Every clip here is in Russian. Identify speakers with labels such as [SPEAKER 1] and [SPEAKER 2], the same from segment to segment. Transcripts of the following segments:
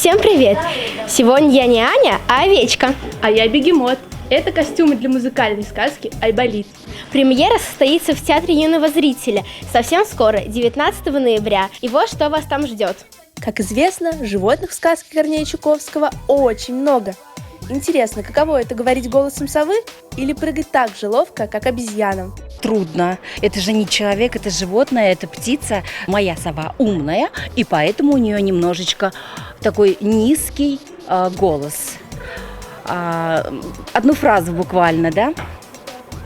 [SPEAKER 1] Всем привет! Сегодня я не Аня, а Овечка.
[SPEAKER 2] А я Бегемот. Это костюмы для музыкальной сказки «Айболит».
[SPEAKER 1] Премьера состоится в Театре юного зрителя совсем скоро, 19 ноября. И вот что вас там ждет.
[SPEAKER 3] Как известно, животных в сказке Корнея Чуковского очень много. Интересно, каково это говорить голосом совы или прыгать так же ловко, как обезьянам?
[SPEAKER 4] Трудно. Это же не человек, это животное, это птица. Моя сова умная, и поэтому у нее немножечко такой низкий голос. Одну фразу буквально, да?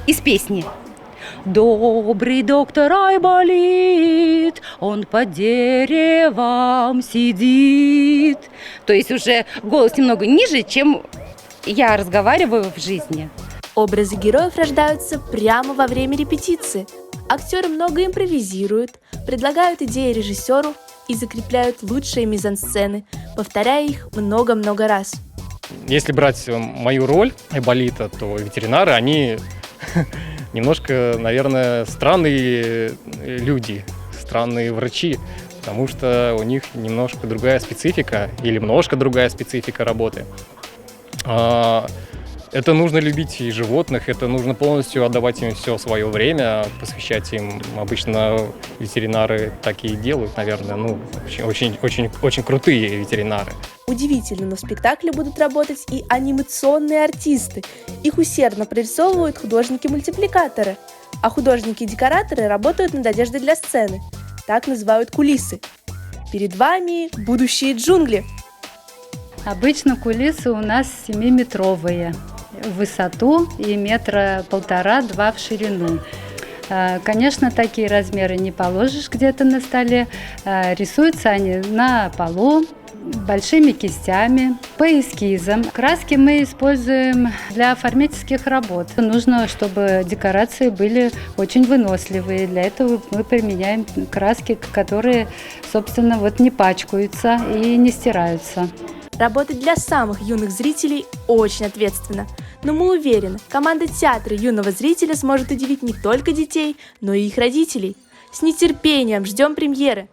[SPEAKER 4] Из песни. Добрый доктор Айболит, он под деревом сидит. То есть уже голос немного ниже, чем я разговариваю в жизни.
[SPEAKER 3] Образы героев рождаются прямо во время репетиции. Актеры много импровизируют, предлагают идеи режиссеру и закрепляют лучшие мизансцены, повторяя их много-много раз.
[SPEAKER 5] Если брать мою роль Айболита, то ветеринары, они немножко, наверное, странные люди, странные врачи, потому что у них немножко другая специфика или немножко другая специфика работы. Это нужно любить и животных, это нужно полностью отдавать им все свое время, посвящать им. Обычно ветеринары такие делают, наверное, очень крутые ветеринары.
[SPEAKER 3] Удивительно, но в спектакле будут работать и анимационные артисты. Их усердно прорисовывают художники-мультипликаторы, а художники-декораторы работают над одеждой для сцены. Так называют кулисы. Перед вами будущие джунгли.
[SPEAKER 6] Обычно кулисы у нас 7-метровые в высоту и 1,5-2 в ширину. Конечно, такие размеры не положишь где-то на столе. Рисуются они на полу большими кистями, по эскизам. Краски мы используем для оформительских работ. Нужно, чтобы декорации были очень выносливые. Для этого мы применяем краски, которые, собственно, не пачкаются и не стираются.
[SPEAKER 3] Работать для самых юных зрителей очень ответственно. Но мы уверены, команда театра юного зрителя сможет удивить не только детей, но и их родителей. С нетерпением ждем премьеры!